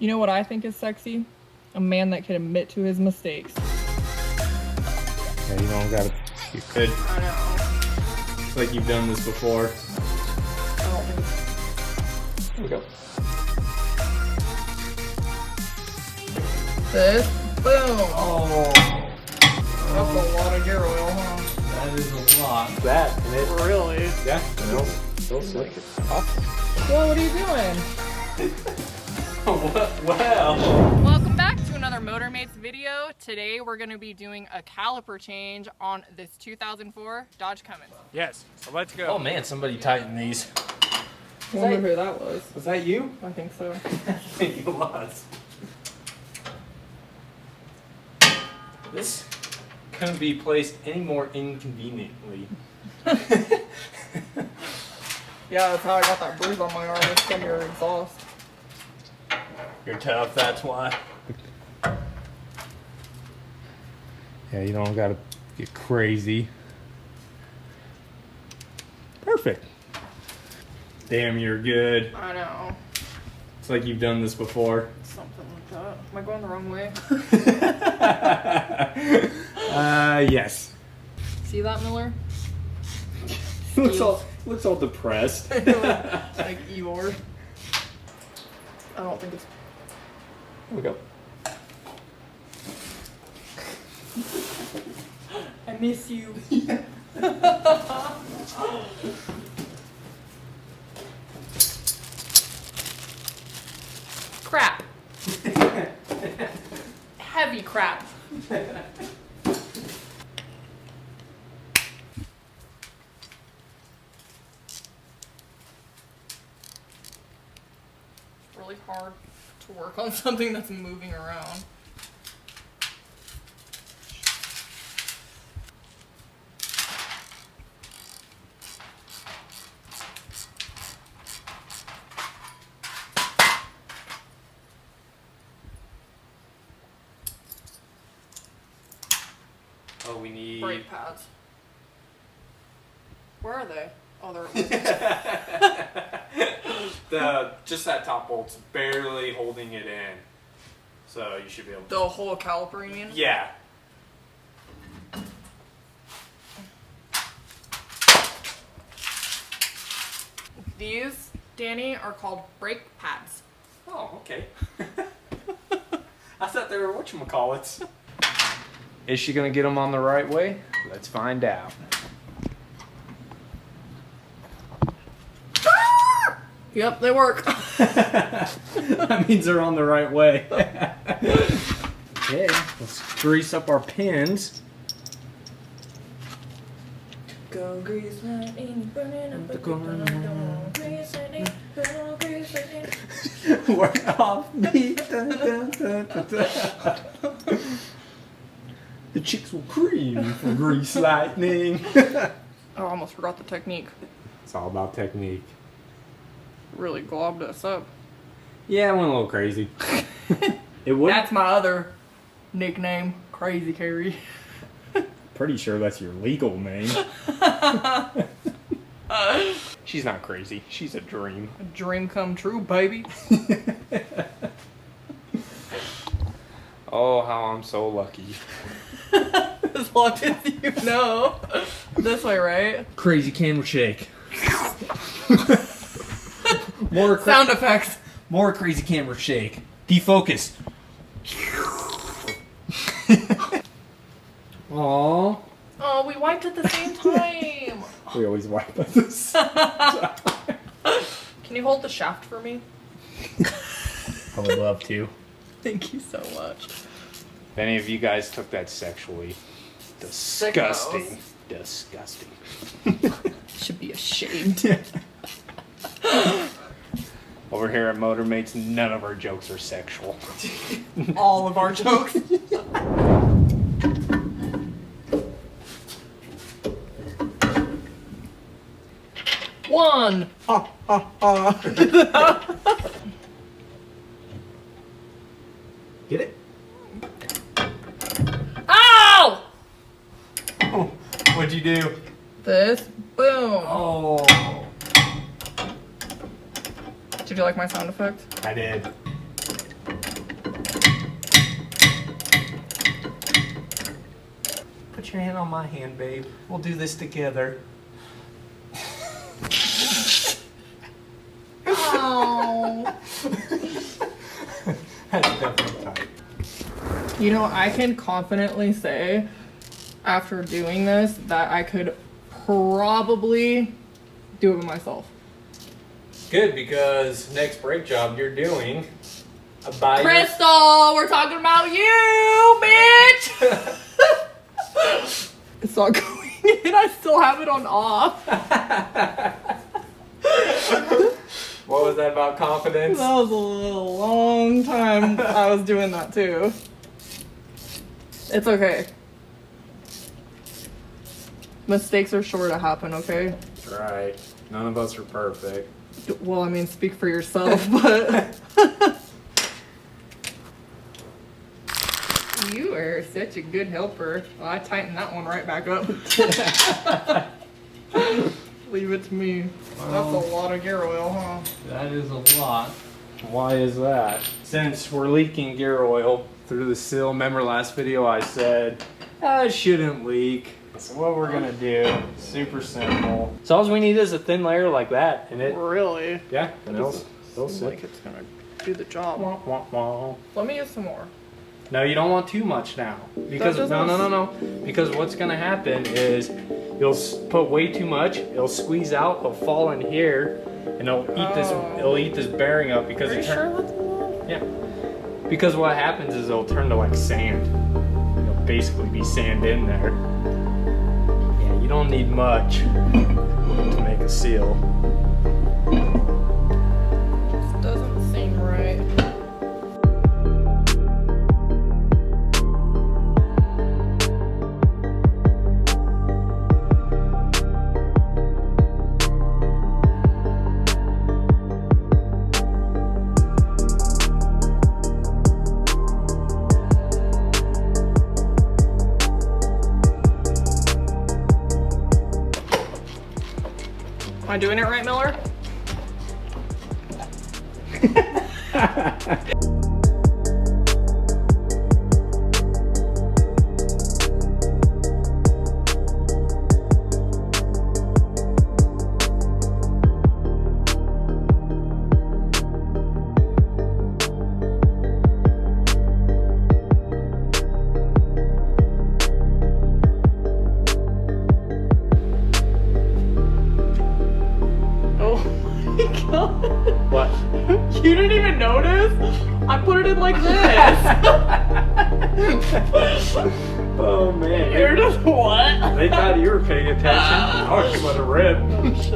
You know what I think is sexy? A man that can admit to his mistakes. Yeah, you don't gotta. You could. I know. It's like you've done this before. I don't think it's... There we go. This. Boom! Oh, That's a lot of gear oil, huh? that is a lot. That and it. Really? Yeah, I know. So slick. Well, what are you doing? Well. Welcome back to another Motormates video. Today we're going to be doing a caliper change on this 2004 Dodge Cummins. Yes. So let's go. Oh man, somebody tightened these. I wonder who that was. Was that you? I think so. I think it was. This couldn't be placed any more inconveniently. Yeah, that's how I got that bruise on my arm. It's from your exhaust. You're tough, that's why. Yeah, you don't gotta get crazy. Perfect. Damn, you're good. I know. It's like you've done this before. Something like that. Am I going the wrong way? Yes. See that, Miller? Looks all depressed. Like Eeyore. I don't think it's... There we go. I miss you. Crap. Heavy crap. Really hard to work on something that's moving around. Oh, we need. Brake pads. Where are they? Oh, they're. Just that top bolt's barely holding it in, so you should be able to. The whole caliper, you mean? Yeah. These, Danny, are called brake pads. Oh, okay. I thought they were whatchamacallits. Is she gonna get them on the right way? Let's find out. Yep, they work. That means they're on the right way. Okay, let's grease up our pins. Go grease lightning, burning up the corner. Grease lightning, go grease lightning. Work off me. Dun, dun, dun, dun, dun. The chicks will cream for grease lightning. Oh, I almost forgot the technique. It's all about technique. Really globbed us up. Yeah, I went a little crazy. It would. That's my other nickname, Crazy Carrie. Pretty sure that's your legal name. She's not crazy. She's a dream. A dream come true, baby. Oh, how I'm so lucky. As long as you know. This way, right? Crazy camera shake. More Sound effects. More crazy camera shake. Defocus. Aww. Oh, we wiped at the same time. We always wipe at this. Can you hold the shaft for me? I would love to. Thank you so much. If any of you guys took that sexually, disgusting. Disgusting. Should be ashamed. Over here at Motormates, none of our jokes are sexual. All of our jokes. One. Get it? Ow! Oh, what'd you do? This. Boom. Oh. Did you like my sound effect? I did. Put your hand on my hand, babe. We'll do this together. Oh. That's definitely tight. You know, I can confidently say after doing this that I could probably do it myself. Good, because next brake job you're doing, buy Crystal, we're talking about you, bitch! It's not going in. I still have it on off. What was that about confidence? That was a long time I was doing that too. It's okay. Mistakes are sure to happen, okay? That's right. None of us are perfect. Well, I mean, speak for yourself, but... You are such a good helper. Well, I tightened that one right back up. Leave it to me. That's a lot of gear oil, huh? That is a lot. Why is that? Since we're leaking gear oil through the seal, remember last video I said, it shouldn't leak. So what we're gonna do, super simple. So all we need is a thin layer like that, and it, Really? yeah, and it'll sit. Like it's gonna do the job. Wah, wah, wah. Let me use some more. No, you don't want too much now. Because no. Because what's gonna happen is you'll put way too much. It'll squeeze out. It'll fall in here, and it'll eat this. It'll eat this bearing up because Are you sure that's enough? Yeah. Because what happens is it'll turn to like sand. It'll basically be sand in there. Yeah, you don't need much to make a seal. This doesn't seem right. Am I doing it right, Miller? What? You didn't even notice? I put it in like this. Oh man. You're just what? They thought you were paying attention. I was just let it rip. Oh shit.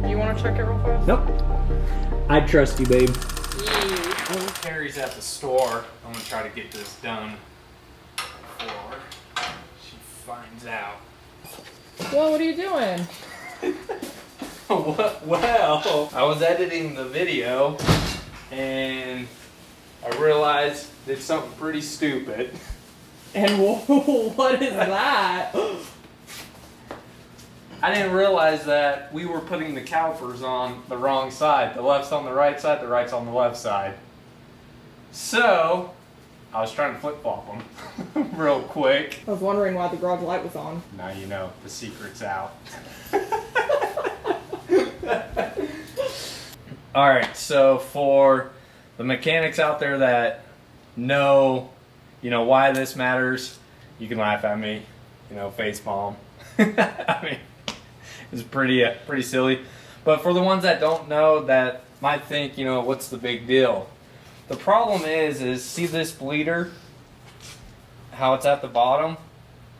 You want to check it real fast? Nope. I trust you, babe. Carrie's at the store. I'm gonna try to get this done before she finds out. Well, what are you doing? Well, I was editing the video and I realized did something pretty stupid. And what is that? I didn't realize that we were putting the calipers on the wrong side. The left's on the right side, the right's on the left side. So, I was trying to flip-flop them real quick. I was wondering why the garage light was on. Now you know, the secret's out. Alright, so for the mechanics out there that know, why this matters, you can laugh at me, facepalm. I mean, it's pretty silly. But for the ones that don't know, that might think, what's the big deal? The problem is see this bleeder, how it's at the bottom?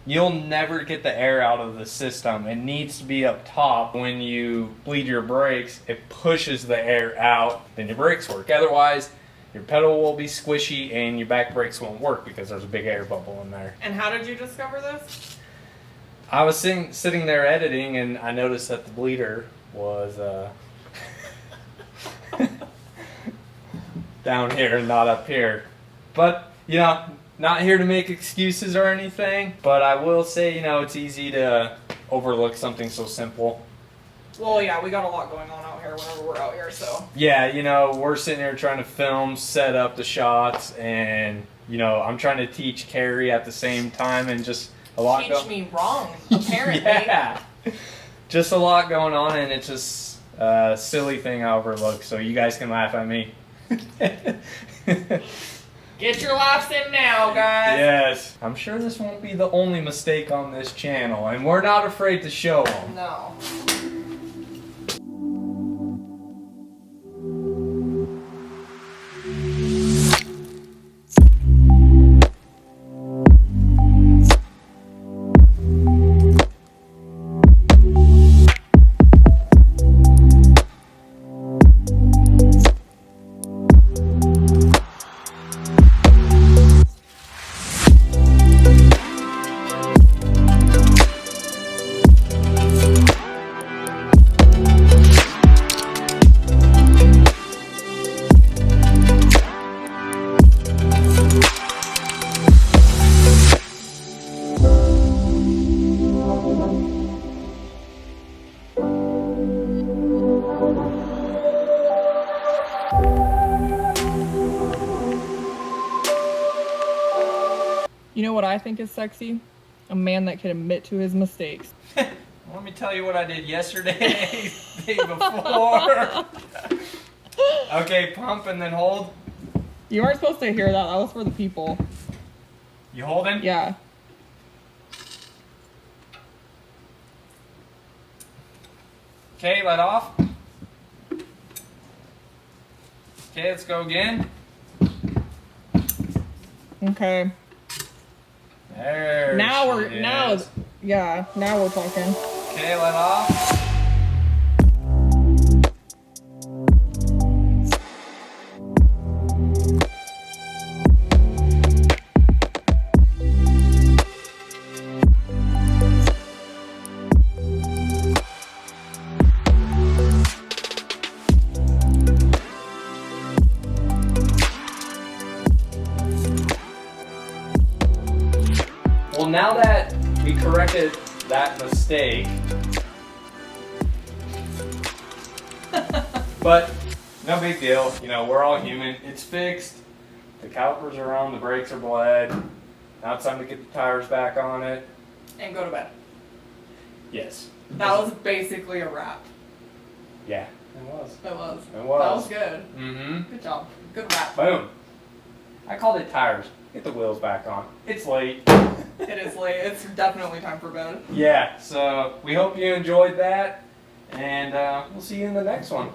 You'll never get the air out of the system. It needs to be up top. When you bleed your brakes, it pushes the air out, then your brakes work. Otherwise, your pedal will be squishy and your back brakes won't work because there's a big air bubble in there. And how did you discover this? I was sitting there editing and I noticed that the bleeder was down here and not up here. But, not here to make excuses or anything, but I will say, it's easy to overlook something so simple. Well, yeah, we got a lot going on out here whenever we're out here, so. Yeah, we're sitting here trying to film, set up the shots, and you know, I'm trying to teach Carrie at the same time, and just a lot. Teach me wrong, apparently. Yeah, just a lot going on, and it's just a silly thing I overlook. So you guys can laugh at me. Get your laughs in now, guys. Yes. I'm sure this won't be the only mistake on this channel, and we're not afraid to show them. No. You know what I think is sexy? A man that can admit to his mistakes. Let me tell you what I did yesterday, day before. Okay, pump and then hold. You weren't supposed to hear that. That was for the people. You holding? Yeah. Okay, let off. Okay, let's go again. Okay. There Now she we're is. now we're talking. Okay, let off. Well, now that we corrected that mistake, but no big deal. You know, we're all human. It's fixed. The calipers are on. The brakes are bled. Now it's time to get the tires back on it. And go to bed. Yes. That was basically a wrap. Yeah. It was. It was. It was. That was good. Mm-hmm. Good job. Good wrap. Boom. I called it tires. Get the wheels back on. It's late. It is late. It's definitely time for bed. Yeah. So we hope you enjoyed that, and we'll see you in the next one.